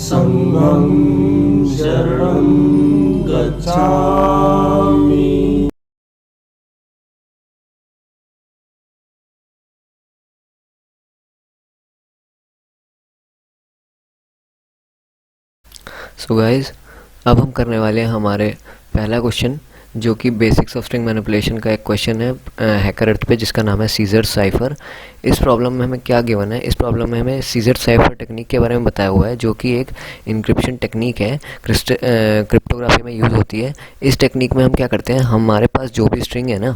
संघं शरणं गच्छामि। So guys, अब हम करने वाले हैं हमारे पहला क्वेश्चन, जो कि बेसिक्स ऑफ स्ट्रिंग मैनिपुलेशन का एक क्वेश्चन है हैकर अर्थ पे, जिसका नाम है सीजर साइफर। इस प्रॉब्लम में हमें क्या गिवन है? इस प्रॉब्लम में हमें सीजर साइफर टेक्निक के बारे में बताया हुआ है, जो कि एक इंक्रिप्शन टेक्निक है, क्रिप्टोग्राफी में यूज़ होती है। इस टेक्निक में हम क्या करते हैं, हमारे पास जो भी स्ट्रिंग है ना,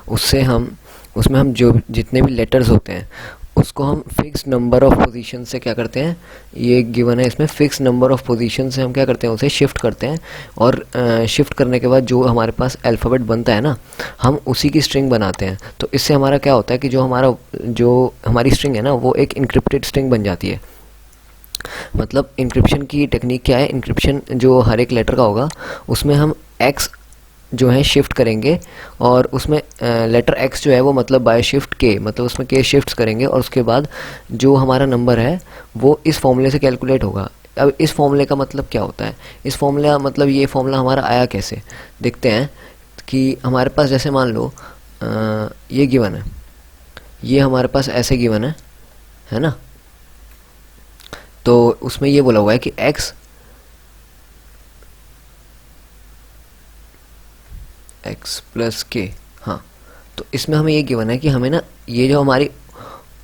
उसमें हम जो जितने भी लेटर्स होते हैं उसको हम फिक्स नंबर ऑफ पोजीशन से क्या करते हैं, ये गिवन है इसमें, फिक्स नंबर ऑफ पोजीशन से हम क्या करते हैं, उसे शिफ्ट करते हैं। और शिफ्ट करने के बाद जो हमारे पास अल्फ़ाबेट बनता है ना, हम उसी की स्ट्रिंग बनाते हैं। तो इससे हमारा क्या होता है कि जो हमारी स्ट्रिंग है ना, वो एक इनक्रिप्टेड स्ट्रिंग बन जाती है। मतलब इंक्रिप्शन की टेक्निक क्या है, इंक्रिप्शन जो हर एक लेटर का होगा उसमें हम एक्स जो है शिफ्ट करेंगे, और उसमें लेटर एक्स जो है वो मतलब बाय शिफ्ट के, मतलब उसमें के शिफ्ट्स करेंगे, और उसके बाद जो हमारा नंबर है वो इस फॉर्मूले से कैलकुलेट होगा। अब इस फॉर्मूले का मतलब क्या होता है, इस फॉर्मूला मतलब ये फॉर्मूला हमारा आया कैसे, देखते हैं। कि हमारे पास जैसे मान लो ये गिवन है, ये हमारे पास ऐसे गिवन है ना। तो उसमें ये बोला हुआ है कि एक्स प्लस के। हाँ, तो इसमें हमें ये गिवन है कि हमें ना, ये जो हमारी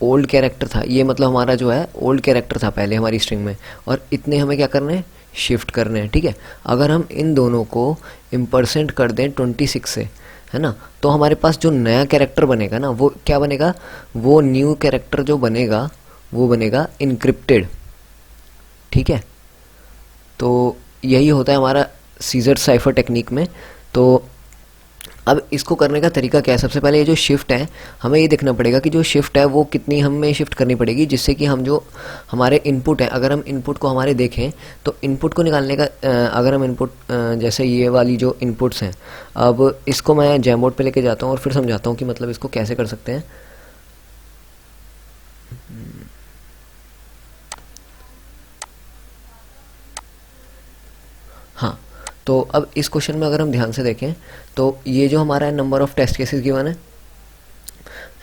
ओल्ड कैरेक्टर था, ये मतलब हमारा जो है ओल्ड कैरेक्टर था पहले हमारी स्ट्रिंग में, और इतने हमें क्या करने हैं, शिफ्ट करने हैं। ठीक है, अगर हम इन दोनों को इम्परसेंट कर दें 26 से, है ना, तो हमारे पास जो नया कैरेक्टर बनेगा ना, वो क्या बनेगा, वो न्यू कैरेक्टर जो बनेगा वो बनेगा इनक्रिप्टेड। ठीक है, तो यही होता है हमारा सीजर साइफर टेक्निक में। तो अब इसको करने का तरीका क्या है, सबसे पहले ये जो शिफ्ट है, हमें ये देखना पड़ेगा कि जो शिफ्ट है वो कितनी हमें शिफ्ट करनी पड़ेगी, जिससे कि हम जो हमारे इनपुट है, अगर हम इनपुट को हमारे देखें तो इनपुट को निकालने का अगर हम इनपुट जैसे ये वाली जो इनपुट्स हैं, अब इसको मैं जैमबोर्ड पे लेके जाता हूँ और फिर समझाता हूँ कि मतलब इसको कैसे कर सकते हैं। हाँ, तो अब इस क्वेश्चन में अगर हम ध्यान से देखें तो ये जो हमारा number of test cases given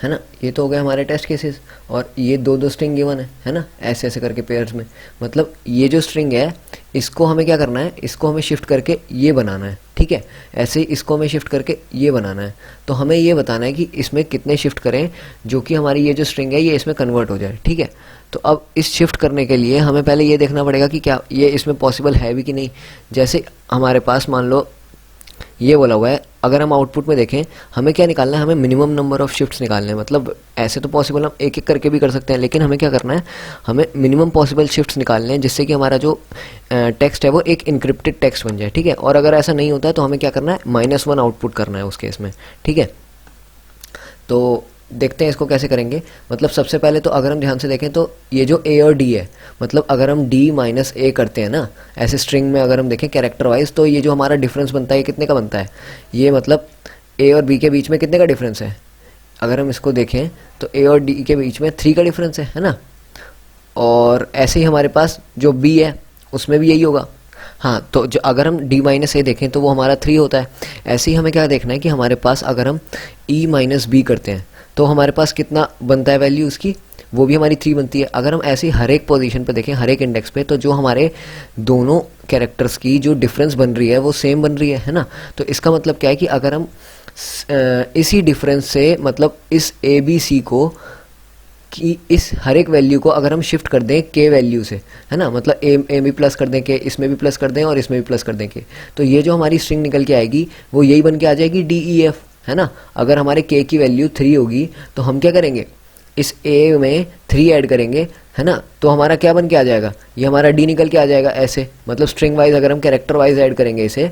है ना, ये तो हो गए हमारे टेस्ट केसेस, और ये दो दो स्ट्रिंग गिवन है ना, ऐसे ऐसे करके पेयर्स में। मतलब ये जो स्ट्रिंग है, इसको हमें क्या करना है, इसको हमें शिफ्ट करके ये बनाना है। ठीक है, ऐसे ही इसको हमें शिफ्ट करके ये बनाना है। तो हमें ये बताना है कि इसमें कितने शिफ्ट करें जो कि हमारी ये जो स्ट्रिंग है ये इसमें कन्वर्ट हो जाए। ठीक है, तो अब इस शिफ्ट करने के लिए हमें पहले ये देखना पड़ेगा कि क्या ये इसमें पॉसिबल है भी कि नहीं। जैसे हमारे पास मान लो ये बोला हुआ है, अगर हम आउटपुट में देखें, हमें क्या निकालना है, हमें मिनिमम नंबर ऑफ शिफ्ट्स निकालने हैं। मतलब ऐसे तो पॉसिबल हम एक एक करके भी कर सकते हैं, लेकिन हमें क्या करना है, हमें मिनिमम पॉसिबल शिफ्ट्स निकालने हैं, जिससे कि हमारा जो टेक्स्ट है वो एक इनक्रिप्टेड टेक्स्ट बन जाए। ठीक है, और अगर ऐसा नहीं होता है तो हमें क्या करना है, -1 आउटपुट करना है उस केस में। ठीक है, तो देखते हैं इसको कैसे करेंगे। मतलब सबसे पहले तो अगर हम ध्यान से देखें तो ये जो ए और डी है, मतलब अगर हम डी माइनस ए करते हैं ना, ऐसे स्ट्रिंग में अगर हम देखें कैरेक्टर वाइज, तो ये जो हमारा डिफरेंस बनता है ये कितने का बनता है, ये मतलब ए और बी के बीच में कितने का डिफरेंस है। अगर हम इसको देखें तो ए और डी के बीच में 3 का डिफरेंस है ना। और ऐसे ही हमारे पास जो बी है उसमें भी यही होगा। हाँ, तो जो अगर हम डी माइनस ए देखें तो वो हमारा 3 होता है। ऐसे ही हमें क्या देखना है कि हमारे पास अगर हम ई माइनस बी करते हैं तो हमारे पास कितना बनता है वैल्यू उसकी, वो भी हमारी 3 बनती है। अगर हम ऐसे ही हर एक पोजीशन पे देखें, हर एक इंडेक्स पे, तो जो हमारे दोनों कैरेक्टर्स की जो डिफरेंस बन रही है वो सेम बन रही है ना। तो इसका मतलब क्या है कि अगर हम इसी डिफरेंस से, मतलब इस ए बी सी को, कि इस हर एक वैल्यू को अगर हम शिफ्ट कर दें के वैल्यू से, है ना, मतलब ए भी प्लस कर दें के, इसमें भी प्लस कर दें और इसमें भी प्लस कर दें के, तो ये जो हमारी स्ट्रिंग निकल के आएगी वो यही बन के आ जाएगी डी ई एफ, है ना। अगर हमारे के की वैल्यू 3 होगी तो हम क्या करेंगे, इस ए में 3 ऐड करेंगे, है ना, तो हमारा क्या बन के आ जाएगा, ये हमारा डी निकल के आ जाएगा ऐसे। मतलब स्ट्रिंग वाइज अगर हम कैरेक्टर वाइज ऐड करेंगे इसे,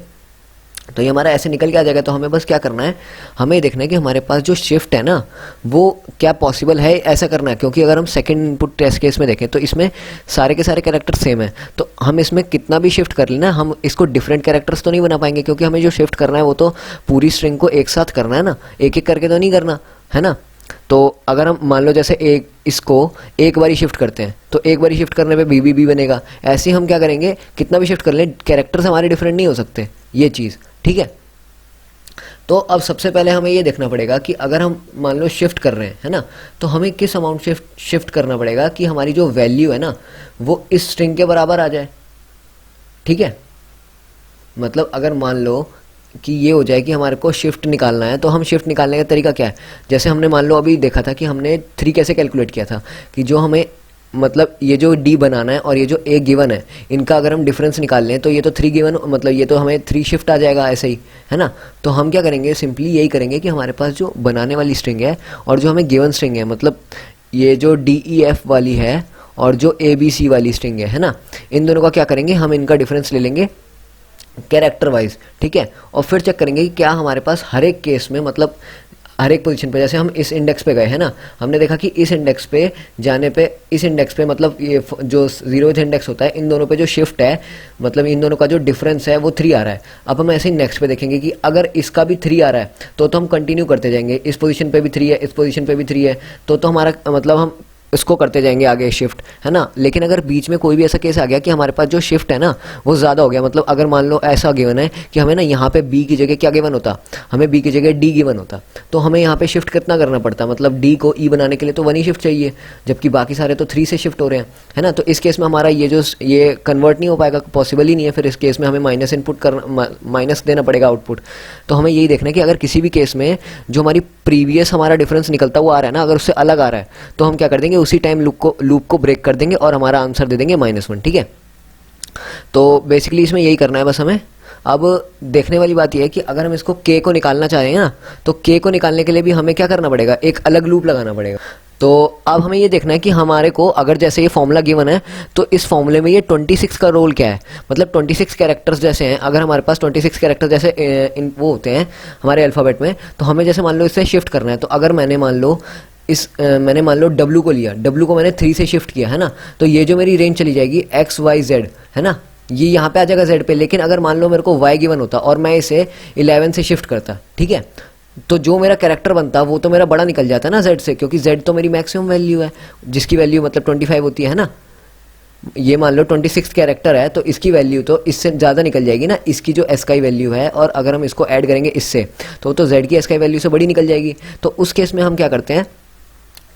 तो ये हमारा ऐसे निकल के आ जाएगा। तो हमें बस क्या करना है, हमें देखना है कि हमारे पास जो शिफ्ट है ना वो क्या पॉसिबल है ऐसा करना है। क्योंकि अगर हम सेकंड इनपुट टेस्ट केस में देखें तो इसमें सारे के सारे कैरेक्टर सेम है, तो हम इसमें कितना भी शिफ्ट कर लेना, हम इसको डिफरेंट कैरेक्टर्स तो नहीं बना पाएंगे, क्योंकि हमें जो शिफ्ट करना है वो तो पूरी स्ट्रिंग को एक साथ करना है ना, एक एक करके तो नहीं करना, है ना। तो अगर हम मान लो जैसे एक इसको एक बारी शिफ्ट करते हैं तो एक बारी शिफ्ट करने पे बी बनेगा। ऐसे ही हम क्या करेंगे, कितना भी शिफ्ट कर लें, कैरेक्टर्स हमारे डिफरेंट नहीं हो सकते, ये चीज़ ठीक है। तो अब सबसे पहले हमें ये देखना पड़ेगा कि अगर हम मान लो शिफ्ट कर रहे हैं, है ना, तो हमें किस अमाउंट शिफ्ट करना पड़ेगा कि हमारी जो वैल्यू है ना वो इस स्ट्रिंग के बराबर आ जाए। ठीक है, मतलब अगर मान लो कि ये हो जाए कि हमारे को शिफ्ट निकालना है, तो हम शिफ्ट निकालने का तरीका क्या है, जैसे हमने मान लो अभी देखा था कि हमने 3 कैसे कैलकुलेट किया था कि जो हमें मतलब ये जो डी बनाना है और ये जो ए गिवन है, इनका अगर हम डिफरेंस निकाल लें तो ये तो 3 गिवन, मतलब ये तो हमें 3 शिफ्ट आ जाएगा ऐसे ही, है ना। तो हम क्या करेंगे, सिंपली यही करेंगे कि हमारे पास जो बनाने वाली स्ट्रिंग है और जो हमें गिवन स्ट्रिंग है, मतलब ये जो DEF वाली है और जो ABC वाली स्ट्रिंग है ना, इन दोनों का क्या करेंगे, हम इनका डिफरेंस ले लेंगे कैरेक्टर वाइज। ठीक है, और फिर चेक करेंगे कि क्या हमारे पास हर एक केस में, मतलब हर एक पोजीशन पे, जैसे हम इस इंडेक्स पे गए हैं ना, हमने देखा कि इस इंडेक्स पे जाने पे, इस इंडेक्स पे मतलब ये जो 0th इंडेक्स होता है, इन दोनों पे जो शिफ्ट है, मतलब इन दोनों का जो डिफरेंस है वो 3 आ रहा है। अब हम ऐसे ही नेक्स्ट पे देखेंगे कि अगर इसका भी 3 आ रहा है तो हम कंटिन्यू करते जाएंगे, इस पोजीशन पे भी 3 है, इस पोजीशन पे भी 3 है, तो हमारा मतलब हम इसको करते जाएंगे आगे शिफ्ट, है ना। लेकिन अगर बीच में कोई भी ऐसा केस आ गया कि हमारे पास जो शिफ्ट है ना वो ज़्यादा हो गया, मतलब अगर मान लो ऐसा गिवन है कि हमें ना यहाँ पे बी की जगह क्या गिवन होता, हमें बी की जगह डी गिवन होता, तो हमें यहाँ पे शिफ्ट कितना करना पड़ता, मतलब डी को ई बनाने के लिए तो 1 ही शिफ्ट चाहिए, जबकि बाकी सारे तो 3 से शिफ्ट हो रहे हैं, है ना। तो इस केस में हमारा ये कन्वर्ट नहीं हो पाएगा, पॉसिबल ही नहीं है। फिर इस केस में हमें माइनस इनपुट करना, माइनस देना पड़ेगा आउटपुट। तो हमें यही देखना है कि अगर किसी भी केस में जो हमारी प्रीवियस हमारा डिफरेंस निकलता हुआ आ रहा है ना, अगर उससे अलग आ रहा है तो हम क्या कर देंगे, उसी टाइम लूप को ब्रेक कर देंगे और हमारा आंसर दे देंगे -1। ठीक है, तो बेसिकली इसमें यही करना है बस हमें। अब देखने वाली बात यह है कि अगर हम इसको के को निकालना चाह रहे हैं ना, तो के को निकालने के लिए भी हमें क्या करना पड़ेगा, एक अलग लूप लगाना पड़ेगा। तो अब हमें ये देखना है कि हमारे को अगर जैसे ये फॉर्मूला गिवन है तो इस फॉर्मूले में ये 26 का रोल क्या है, मतलब 26 कैरेक्टर्स जैसे हैं, अगर हमारे पास 26 कैरेक्टर्स जैसे वो होते हैं हमारे अल्फ़ाबेट में, तो हमें जैसे मान लो इससे शिफ्ट करना है, तो अगर मैंने मान लो मैंने मान लो W को लिया, W को मैंने 3 से शिफ्ट किया, है ना, तो ये जो मेरी रेंज चली जाएगी XYZ, है ना, ये यहाँ पे आ जाएगा Z पे। लेकिन अगर मान लो मेरे को Y गिवन होता और मैं इसे 11 से शिफ्ट करता, ठीक है, तो जो मेरा कैरेक्टर बनता वो तो मेरा बड़ा निकल जाता है ना Z से, क्योंकि Z तो मेरी मैक्सिमम वैल्यू है, जिसकी वैल्यू मतलब 25 होती है ना। ये मान लो 26 कैरेक्टर है तो इसकी वैल्यू तो इससे ज़्यादा निकल जाएगी ना, इसकी जो S की वैल्यू है, और अगर हम इसको ऐड करेंगे इससे तो Z की S की वैल्यू से बड़ी निकल जाएगी। तो उस केस में हम क्या करते हैं,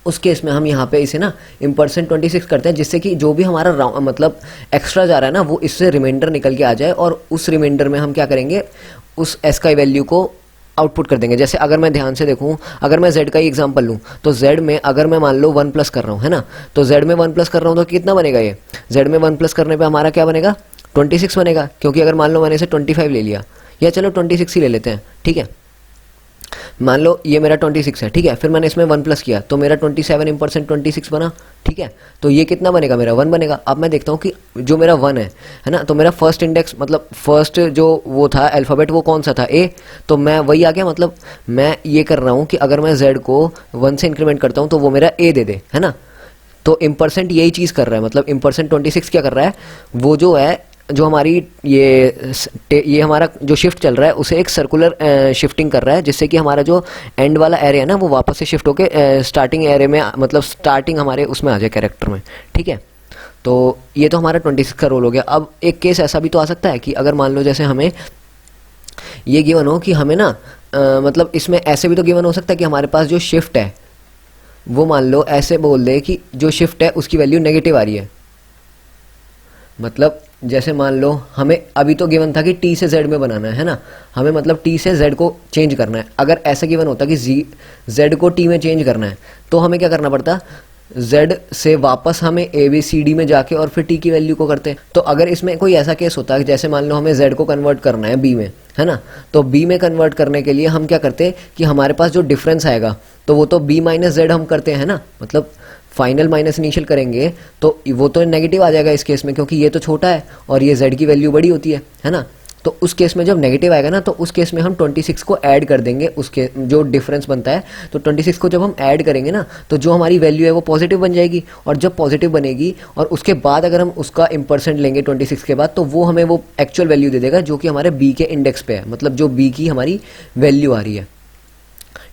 उस केस में हम यहाँ पे इसे ना इम्पर्सेंट 26 करते हैं, जिससे कि जो भी हमारा मतलब एक्स्ट्रा जा रहा है ना वो इससे रिमाइंडर निकल के आ जाए, और उस रिमाइंडर में हम क्या करेंगे, उस S की वैल्यू को आउटपुट कर देंगे। जैसे अगर मैं ध्यान से देखूँ, अगर मैं Z का ही एग्जांपल लूँ, तो Z में अगर मैं मान लो 1 प्लस कर रहा हूँ, है ना, तो Z में 1 प्लस कर रहा हूँ तो कितना बनेगा, ये Z में 1 प्लस करने पे हमारा क्या बनेगा, 26 बनेगा, क्योंकि अगर मान लो मैंने इसे 25 ले लिया, या चलो 26 ही ले लेते हैं, ठीक है, मान लो ये मेरा 26 है, ठीक है, फिर मैंने इसमें 1 प्लस किया तो मेरा 27 इम्पर्सेंट 26 बना, ठीक है, तो ये कितना बनेगा, मेरा 1 बनेगा। अब मैं देखता हूँ कि जो मेरा 1 है ना, तो मेरा फर्स्ट इंडेक्स मतलब फर्स्ट जो वो था अल्फ़ाबेट वो कौन सा था, A, तो मैं वही आ गया। मतलब मैं ये कर रहा हूँ कि अगर मैं Z को 1 से इंक्रीमेंट करता हूँ तो वो मेरा A दे दे, है ना। तो इम्पर्सेंट यही चीज़ कर रहा है, मतलब इम्पर्सेंट 26 क्या कर रहा है, वो जो है जो हमारी ये हमारा जो शिफ्ट चल रहा है उसे एक सर्कुलर शिफ्टिंग कर रहा है, जिससे कि हमारा जो एंड वाला एरे है ना वो वापस से शिफ्ट होके स्टार्टिंग एरे में, मतलब स्टार्टिंग हमारे उसमें आ जाए कैरेक्टर में, ठीक है। तो ये तो हमारा 26 का रोल हो गया। अब एक केस ऐसा भी तो आ सकता है कि अगर मान लो जैसे हमें ये गिवन हो कि हमें ना मतलब इसमें ऐसे भी तो गिवन हो सकता है कि हमारे पास जो शिफ्ट है वो मान लो ऐसे बोल दे कि जो शिफ्ट है उसकी वैल्यू नेगेटिव आ रही है। मतलब जैसे मान लो हमें अभी तो गिवन था कि T से Z में बनाना है ना, हमें मतलब T से Z को चेंज करना है। अगर ऐसा गिवन होता कि Z को T में चेंज करना है तो हमें क्या करना पड़ता, Z से वापस हमें ABCD में जाके और फिर T की वैल्यू को करते। तो अगर इसमें कोई ऐसा केस होता है जैसे मान लो हमें Z को कन्वर्ट करना है B में, है ना, तो B में कन्वर्ट करने के लिए हम क्या करते कि हमारे पास जो डिफरेंस आएगा तो वो तो B माइनस Z हम करते हैं ना, मतलब फाइनल माइनस इनिशियल करेंगे तो वो तो नेगेटिव आ जाएगा इस केस में, क्योंकि ये तो छोटा है और ये Z की वैल्यू बड़ी होती है ना। तो उस केस में जब नेगेटिव आएगा ना तो उस केस में हम 26 को ऐड कर देंगे, उसके जो डिफरेंस बनता है तो 26 को जब हम ऐड करेंगे ना तो जो हमारी वैल्यू है वो पॉजिटिव बन जाएगी, और जब पॉजिटिव बनेगी और उसके बाद अगर हम उसका इम्पर्सेंट लेंगे 26 के बाद तो वो हमें वो एक्चुअल वैल्यू दे देगा जो कि हमारे B के इंडेक्स पे है, मतलब जो B की हमारी वैल्यू आ रही है,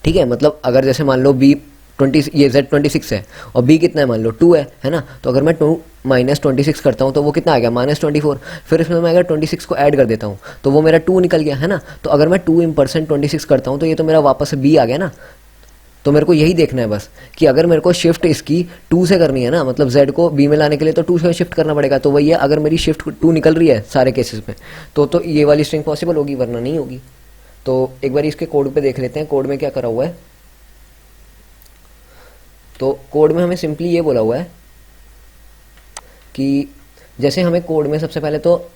ठीक है। मतलब अगर जैसे मान लो B 20, ये Z26 है और B कितना है मान लो 2 है ना। तो अगर मैं 2 माइनस 26 करता हूँ तो वो कितना आ गया -24। फिर इसमें मैं अगर 26 को ऐड कर देता हूँ तो वो मेरा 2 निकल गया है ना। तो अगर मैं 2% 26 करता हूँ तो ये तो मेरा वापस से B आ गया ना। तो मेरे को यही देखना है बस कि अगर मेरे को शिफ्ट इसकी 2 से करनी है ना, मतलब Z को B में लाने के लिए तो 2 से शिफ्ट करना पड़ेगा। तो वही है, अगर मेरी शिफ्ट 2 निकल रही है सारे केसेस में तो ये वाली स्ट्रिंग पॉसिबल होगी, वरना नहीं होगी। तो एक बार इसके कोड पे देख लेते हैं, कोड में क्या करा हुआ है। तो कोड में हमें सिंपली ये बोला हुआ है कि जैसे हमें कोड में सबसे पहले तो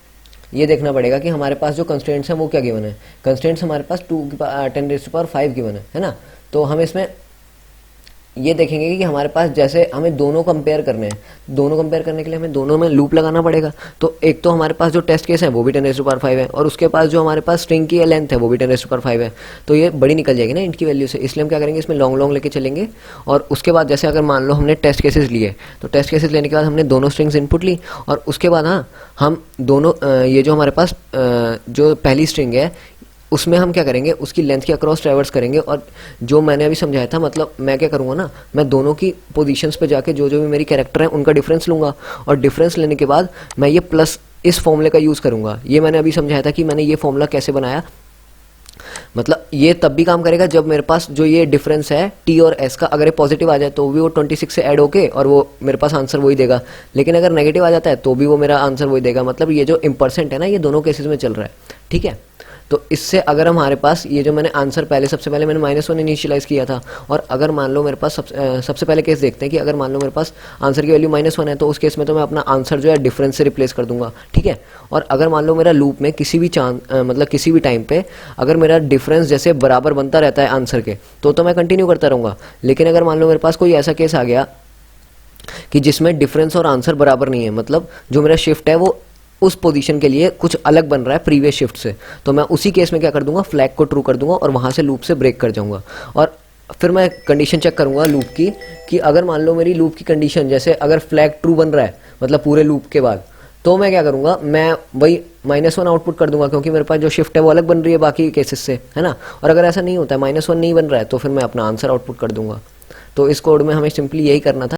ये देखना पड़ेगा कि हमारे पास जो कंस्ट्रेंट्स हैं वो क्या गिवन है। कंस्ट्रेंट्स हमारे पास 10⁵ गिवन है ना। तो हम इसमें ये देखेंगे कि हमारे पास जैसे हमें दोनों कंपेयर करने हैं, दोनों कंपेयर करने के लिए हमें दोनों में लूप लगाना पड़ेगा। तो एक तो हमारे पास जो टेस्ट केस है वो भी 10⁵ है और उसके पास जो हमारे पास स्ट्रिंग की लेंथ है वो भी 10⁵ है। तो ये बड़ी निकल जाएगी ना इंट की वैल्यू से, इसलिए हम क्या करेंगे, इसमें लॉन्ग लॉन्ग लेके चलेंगे। और उसके बाद जैसे अगर मान लो हमने टेस्ट केसेस लिए, तो टेस्ट केसेस लेने के बाद हमने दोनों स्ट्रिंग्स इनपुट ली और उसके बाद हम दोनों ये जो हमारे पास जो पहली स्ट्रिंग है उसमें हम क्या करेंगे, उसकी लेंथ के अक्रॉस ट्रैवर्स करेंगे। और जो मैंने अभी समझाया था, मतलब मैं क्या करूँगा ना, मैं दोनों की पोजीशंस पे जाके जो जो भी मेरी कैरेक्टर है उनका डिफरेंस लूँगा और डिफरेंस लेने के बाद मैं ये प्लस इस फॉर्मूले का यूज़ करूँगा। ये मैंने अभी समझाया था कि मैंने ये फॉर्मूला कैसे बनाया। मतलब ये तब भी काम करेगा जब मेरे पास जो ये डिफरेंस है T और S का, अगर ये पॉजिटिव आ जाए तो भी वो 26 से ऐड होके और वो मेरे पास आंसर वही देगा। लेकिन अगर नेगेटिव आ जाता है तो भी वो मेरा आंसर वही देगा। मतलब ये जो इम्परसेंट है ना, ये दोनों केसेस में चल रहा है, ठीक है। तो इससे अगर हमारे पास ये जो मैंने आंसर पहले सबसे पहले मैंने -1 इनिशियलाइज किया था, और अगर मान लो मेरे पास सबसे पहले केस देखते हैं कि अगर मान लो मेरे पास आंसर की वैल्यू -1 है तो उस केस में तो मैं अपना आंसर जो है डिफरेंस से रिप्लेस कर दूंगा, ठीक है। और अगर मान लो मेरा लूप में किसी भी मतलब किसी भी टाइम पे अगर मेरा डिफरेंस जैसे बराबर बनता रहता है आंसर के तो मैं कंटिन्यू करता रहूँगा। लेकिन अगर मान लो मेरे पास कोई ऐसा केस आ गया कि जिसमें डिफरेंस और आंसर बराबर नहीं है, मतलब जो मेरा शिफ्ट है वो उस पोजीशन के लिए कुछ अलग बन रहा है प्रीवियस शिफ्ट से, तो मैं उसी केस में क्या कर दूंगा, फ्लैग को ट्रू कर दूंगा और वहां से लूप से ब्रेक कर जाऊंगा। और फिर मैं कंडीशन चेक करूंगा लूप की कि अगर मान लो मेरी लूप की कंडीशन जैसे अगर फ्लैग ट्रू बन रहा है मतलब पूरे लूप के बाद, तो मैं क्या करूंगा, मैं वही -1 आउटपुट कर दूंगा क्योंकि मेरे पास जो शिफ्ट है वो अलग बन रही है बाकी केसेस से, है ना। और अगर ऐसा नहीं होता है, -1 नहीं बन रहा है, तो फिर मैं अपना आंसर आउटपुट कर दूंगा। तो इस कोड में हमें सिंपली यही करना था।